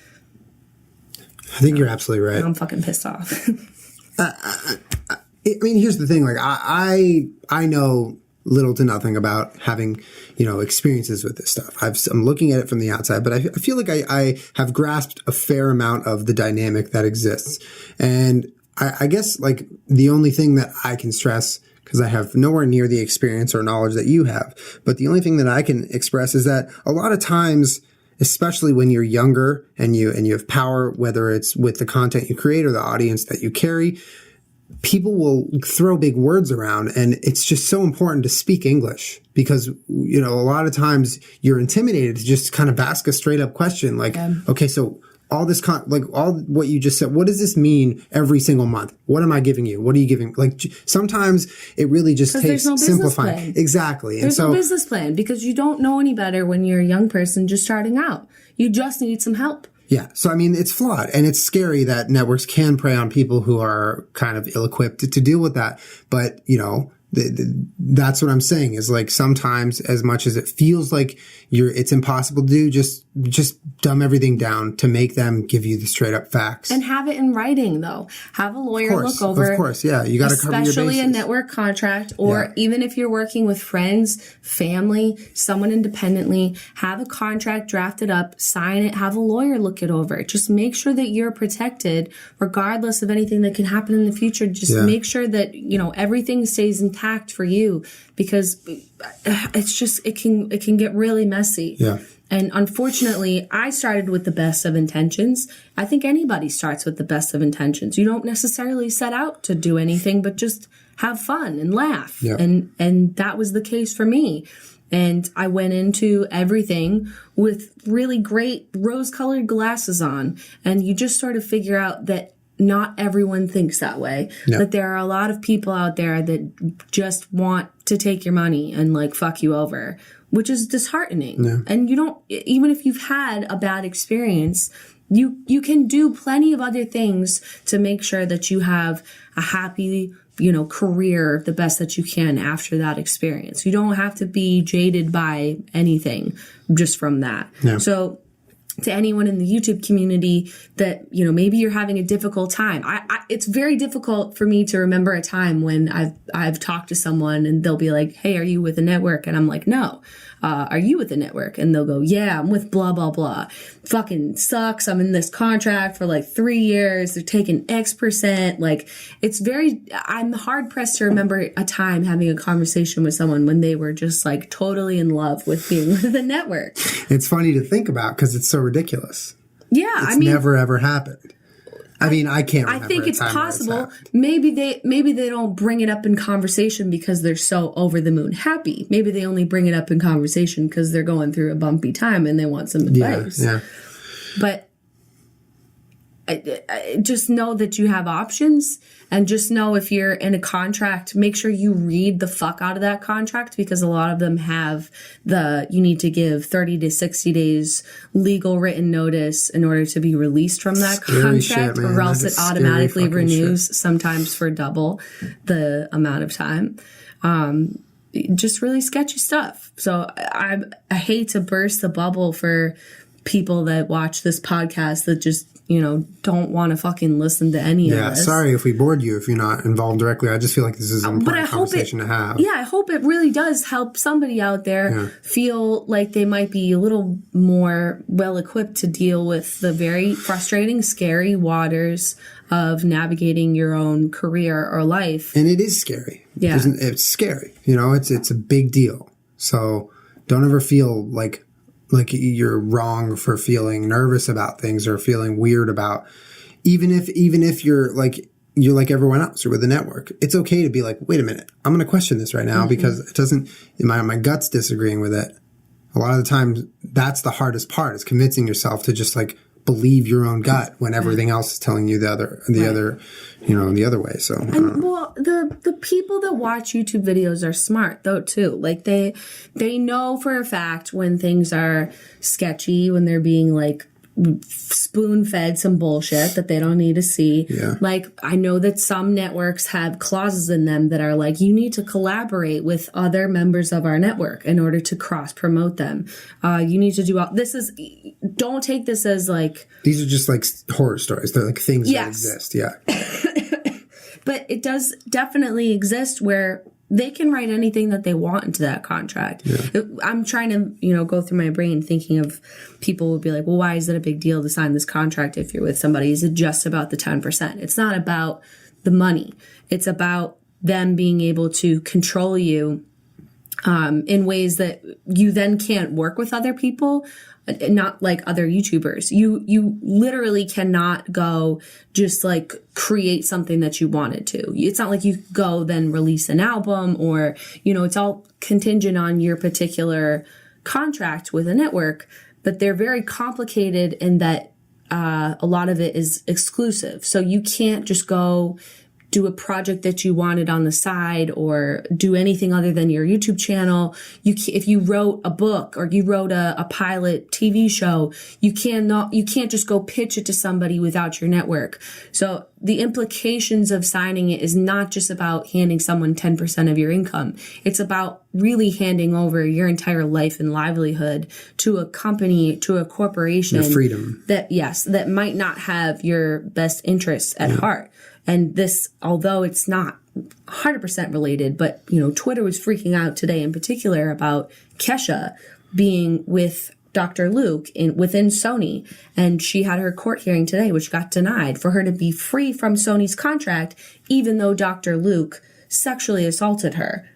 I think you're absolutely right. I'm fucking pissed off. Here's the thing. Like, I know little to nothing about having, experiences with this stuff. I'm looking at it from the outside, but I feel like I have grasped a fair amount of the dynamic that exists. And I guess, like, the only thing that I can stress, because I have nowhere near the experience or knowledge that you have, but the only thing that I can express is that a lot of times, especially when you're younger and you have power, whether it's with the content you create or the audience that you carry, people will throw big words around, and it's just so important to speak English because, a lot of times you're intimidated to just kind of ask a straight up question like, okay, so all this all what you just said, what does this mean every single month? What am I giving you? What are you giving? Like, sometimes it really just takes simplifying. Exactly. There's no business plan because you don't know any better when you're a young person just starting out. You just need some help. Yeah. So, it's flawed, and it's scary that networks can prey on people who are kind of ill-equipped to deal with that. But, That's what I'm saying is like sometimes as much as it feels like it's impossible to do, just dumb everything down to make them give you the straight up facts. And have it in writing though. Have a lawyer look over. Of course, yeah. You got to cover your bases. Especially a network contract, or even if you're working with friends, family, someone independently, have a contract drafted up, sign it, have a lawyer look it over. Just make sure that you're protected regardless of anything that can happen in the future. Just make sure that, everything stays intact for you, because it's just, it can get really messy. Yeah. And unfortunately, I started with the best of intentions. I think anybody starts with the best of intentions. You don't necessarily set out to do anything, but just have fun and laugh. Yeah. And that was the case for me. And I went into everything with really great rose-colored glasses on. And you just sort of figure out that not everyone thinks that way. Yeah. That there are a lot of people out there that just want to take your money and like fuck you over, which is disheartening. Yeah. And you don't, even if you've had a bad experience, you can do plenty of other things to make sure that you have a happy, career, the best that you can after that experience. You don't have to be jaded by anything just from that. Yeah. So to anyone in the YouTube community that, maybe you're having a difficult time. It's very difficult for me to remember a time when I've talked to someone and they'll be like, hey, are you with a network? And I'm like, no. Are you with the network? And they'll go, yeah, I'm with blah, blah, blah. Fucking sucks. I'm in this contract for like 3 years. They're taking X%. Like, I'm hard pressed to remember a time having a conversation with someone when they were just like totally in love with being with the network. It's funny to think about because it's so ridiculous. Yeah. It's never ever happened. I mean, I can't remember. I think it's possible. Maybe they don't bring it up in conversation because they're so over the moon happy. Maybe they only bring it up in conversation because they're going through a bumpy time and they want some advice. Yeah. But I just know that you have options, and just know if you're in a contract, make sure you read the fuck out of that contract, because a lot of them have you need to give 30 to 60 days legal written notice in order to be released from that contract, or else it automatically renews sometimes for double the amount of time. Just really sketchy stuff. So I hate to burst the bubble for people that watch this podcast that just, don't want to fucking listen to any of this. Yeah, sorry if we bored you if you're not involved directly. I just feel like this is an important conversation to have. Yeah, I hope it really does help somebody out there feel like they might be a little more well-equipped to deal with the very frustrating, scary waters of navigating your own career or life. And it is scary. Yeah. It's scary. It's a big deal. So don't ever feel like you're wrong for feeling nervous about things or feeling weird about, even if you're like everyone else or with the network, it's okay to be like, wait a minute, I'm going to question this right now because it doesn't, my gut's disagreeing with it. A lot of the times that's the hardest part, is convincing yourself to just like believe your own gut when everything else is telling you the other way. So, the people that watch YouTube videos are smart though too. Like they know for a fact when things are sketchy, when they're being like spoon-fed some bullshit that they don't need to see. Yeah. Like, I know that some networks have clauses in them that are like, you need to collaborate with other members of our network in order to cross-promote them. You need to do all this. Don't take this as like, these are just like horror stories. They're like things that exist. Yeah. But it does definitely exist where they can write anything that they want into that contract. Yeah. I'm trying to, go through my brain thinking of people would be like, well, why is it a big deal to sign this contract if you're with somebody? Is it just about the 10%? It's not about the money. It's about them being able to control you in ways that you then can't work with other people, not like other YouTubers. You literally cannot go just like create something that you wanted to. It's not like you go then release an album or, it's all contingent on your particular contract with a network, but they're very complicated in that a lot of it is exclusive. So you can't just go do a project that you wanted on the side or do anything other than your YouTube channel. If you wrote a book or you wrote a pilot TV show, you can't just go pitch it to somebody without your network. So the implications of signing it is not just about handing someone 10% of your income. It's about really handing over your entire life and livelihood to a company, to a corporation. Your freedom. That might not have your best interests at heart. And this, although it's not 100% related, but, Twitter was freaking out today in particular about Kesha being with Dr. Luke within Sony, and she had her court hearing today, which got denied for her to be free from Sony's contract, even though Dr. Luke sexually assaulted her.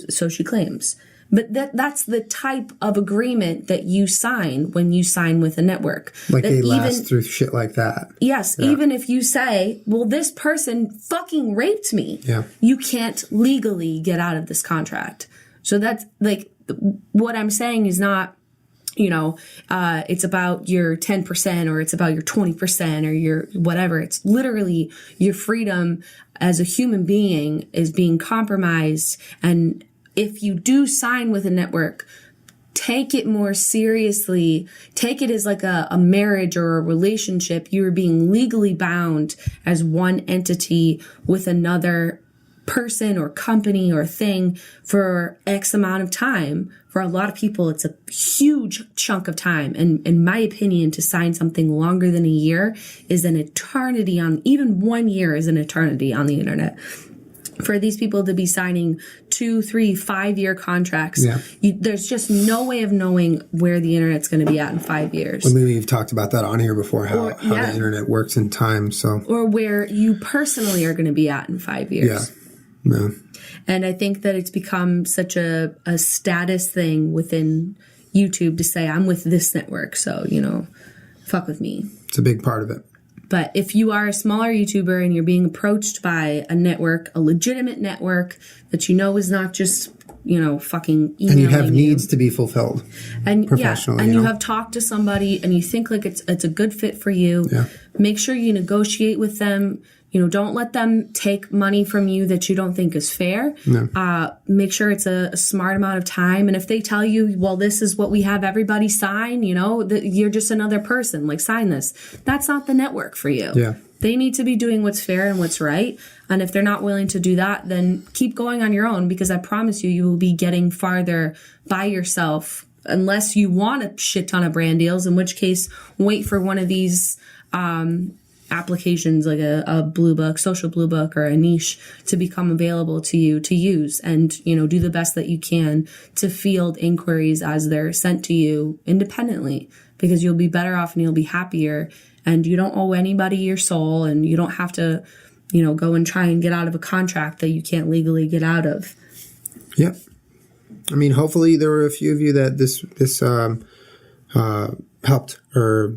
So she claims. But that's the type of agreement that you sign when you sign with a network. Like they last through shit like that. Yes. Yeah. Even if you say, well, this person fucking raped me. Yeah. You can't legally get out of this contract. So that's like, what I'm saying is not, it's about your 10% or it's about your 20% or your whatever. It's literally your freedom as a human being is being compromised. And if you do sign with a network, take it more seriously. Take it as like a marriage or a relationship. You're being legally bound as one entity with another person or company or thing for X amount of time. For a lot of people, it's a huge chunk of time. And in my opinion, to sign something longer than a year is an eternity even 1 year is an eternity on the internet. For these people to be signing 2, 3, 5 year contracts, there's just no way of knowing where the internet's going to be at in 5 years. Well, maybe you've talked about that on here before, how the internet works in time. Or where you personally are going to be at in 5 years. Yeah. And I think that it's become such a status thing within YouTube to say, I'm with this network, so, fuck with me. It's a big part of it. But if you are a smaller YouTuber and you're being approached by a network, a legitimate network that is not just, fucking emailing and you have needs to be fulfilled and professionally. And you have talked to somebody and you think like it's a good fit for you. Yeah. Make sure you negotiate with them. Don't let them take money from you that you don't think is fair. No. Make sure it's a smart amount of time. And if they tell you, well, this is what we have everybody sign, that you're just another person, like sign this. That's not the network for you. Yeah. They need to be doing what's fair and what's right. And if they're not willing to do that, then keep going on your own, because I promise you will be getting farther by yourself unless you want a shit ton of brand deals, in which case wait for one of these, applications like a blue book, social blue book, or a niche to become available to you to use, and do the best that you can to field inquiries as they're sent to you independently, because you'll be better off and you'll be happier, and you don't owe anybody your soul, and you don't have to go and try and get out of a contract that you can't legally get out of. Yep. I mean, hopefully there were a few of you that this helped, or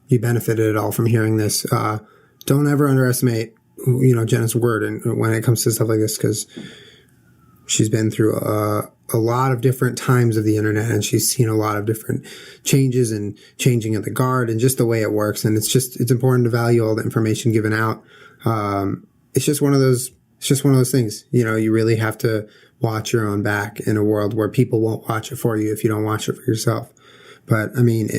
you benefited at all from hearing this. Don't ever underestimate, Jenna's word and when it comes to stuff like this, because she's been through a lot of different times of the internet, and she's seen a lot of different changes and changing of the guard and just the way it works. And it's important to value all the information given out. It's just one of those things, you really have to watch your own back in a world where people won't watch it for you if you don't watch it for yourself. But I mean,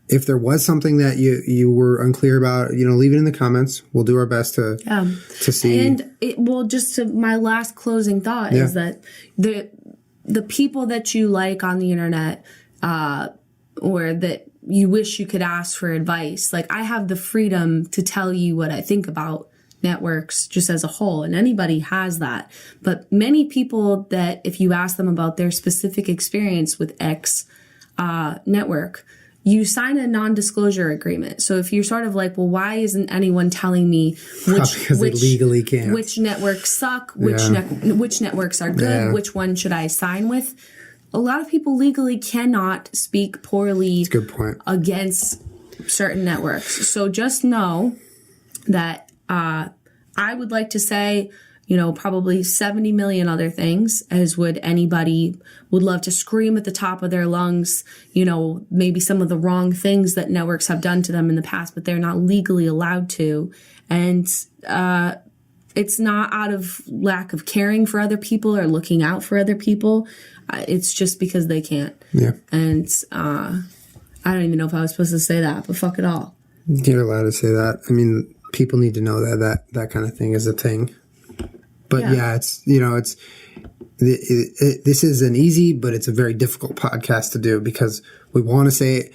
if there was something that you were unclear about, leave it in the comments. We'll do our best to see. And my last closing thought is that the people that you like on the internet, or that you wish you could ask for advice, like I have the freedom to tell you what I think about networks just as a whole, and anybody has that. But many people that if you ask them about their specific experience with X network, you sign a non-disclosure agreement. So if you're sort of like, well, why isn't anyone telling me which they legally can't. Which networks suck, which networks are good, which one should I sign with? A lot of people legally cannot speak poorly That's a good point. Against certain networks. So just know that I would like to say, probably 70 million other things, as would anybody would love to scream at the top of their lungs, maybe some of the wrong things that networks have done to them in the past, but they're not legally allowed to. And it's not out of lack of caring for other people or looking out for other people. It's just because they can't. Yeah. And I don't even know if I was supposed to say that, but fuck it all. You're allowed to say that. I mean, people need to know that kind of thing is a thing. But yeah, it's, you know, this is an easy, but it's a very difficult podcast to do because we want to say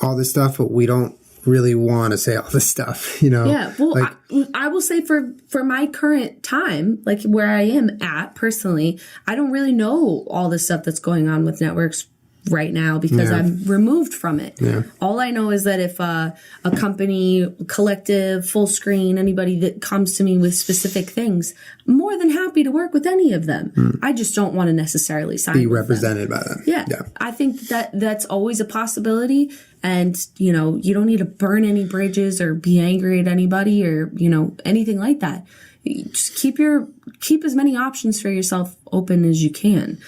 all this stuff, but we don't really want to say all this stuff, you know? Yeah. Well, like, I will say for my current time, like where I am at personally, I don't really know all the stuff that's going on with networks right now because I'm removed from it. Yeah. All I know is that if a company, collective, full screen, anybody that comes to me with specific things, I'm more than happy to work with any of them. I just don't want to necessarily sign be represented by them. Yeah. I think that's always a possibility. And, you know, you don't need to burn any bridges or be angry at anybody or, you know, anything like that. Just keep as many options for yourself open as you can.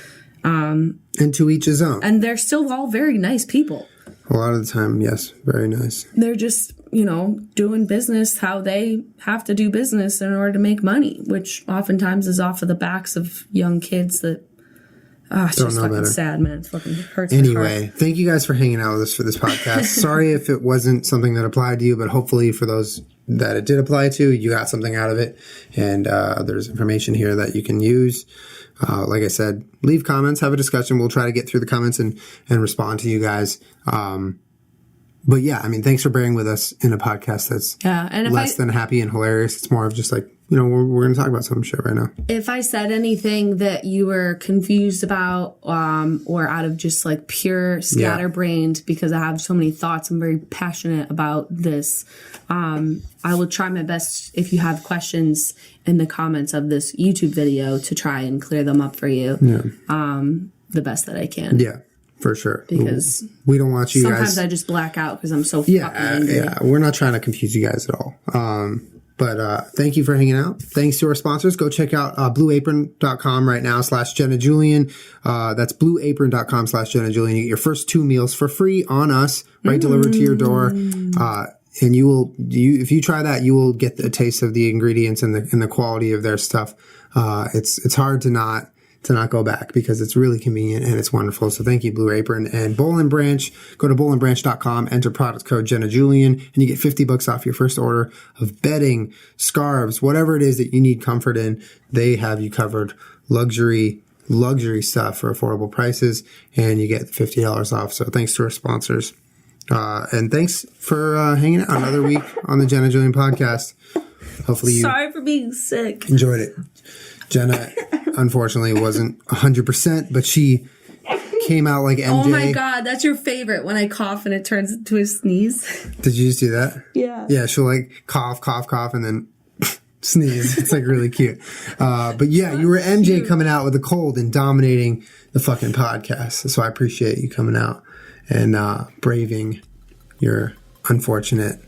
And to each his own. And they're still all very nice people. A lot of the time, yes, very nice. They're just, you know, doing business how they have to do business in order to make money, which oftentimes is off of the backs of young kids that, it's just fucking sad, man. It fucking hurts. Anyway, thank you guys for hanging out with us for this podcast. Sorry if it wasn't something that applied to you, but hopefully for those that it did apply to, you got something out of it. And there's information here that you can use. Like I said, leave comments, have a discussion. We'll try to get through the comments and respond to you guys. But yeah, I mean, thanks for bearing with us in a podcast that's less than happy and hilarious. It's more of just like, you know, we're going to talk about some shit right now. If I said anything that you were confused about or out of just like pure scatterbrained because I have so many thoughts, I'm very passionate about this, I will try my best if you have questions in the comments of this YouTube video to try and clear them up for you the best that I can. Yeah. For sure. Because we don't want you guys. Sometimes I just black out because I'm so fucking angry. Yeah, we're not trying to confuse you guys at all. But thank you for hanging out. Thanks to our sponsors. Go check out blueapron.com right now /Jenna Julien. That's blueapron.com /Jenna Julien. You get your first 2 meals for free on us, right? Delivered to your door. And if you try that, you will get a taste of the ingredients and the quality of their stuff. It's hard to not go back because it's really convenient and it's wonderful. So thank you, Blue Apron. And Boll Branch, go to bollandbranch.com, enter product code Jenna Julien, and you get $50 off your first order of bedding, scarves, whatever it is that you need comfort in. They have you covered. Luxury stuff for affordable prices, and you get $50 off. So thanks to our sponsors. And thanks for hanging out another week on the Jenna Julien Podcast. Hopefully you... Sorry for being sick. Enjoyed it. Jenna, unfortunately, wasn't 100%, but she came out like MJ. Oh my God, that's your favorite, when I cough and it turns into a sneeze. Did you just do that? Yeah. Yeah, she'll like cough, and then sneeze. It's like really cute. But yeah, you were MJ coming out with a cold and dominating the fucking podcast. So I appreciate you coming out and braving your unfortunate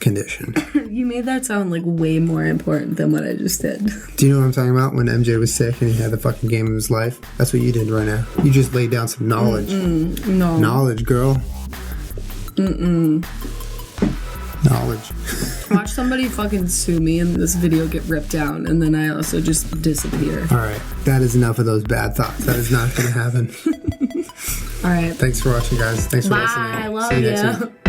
condition. You made that sound like way more important than what I just did. Do you know what I'm talking about? When MJ was sick and he had the fucking game of his life? That's what you did right now. You just laid down some knowledge. No. Knowledge, girl. Knowledge. Watch somebody fucking sue me and this video get ripped down, and then I also just disappear. All right. That is enough of those bad thoughts. That is not going to happen. All right. Thanks for watching, guys. Thanks for listening. Bye. I love See you next week. you.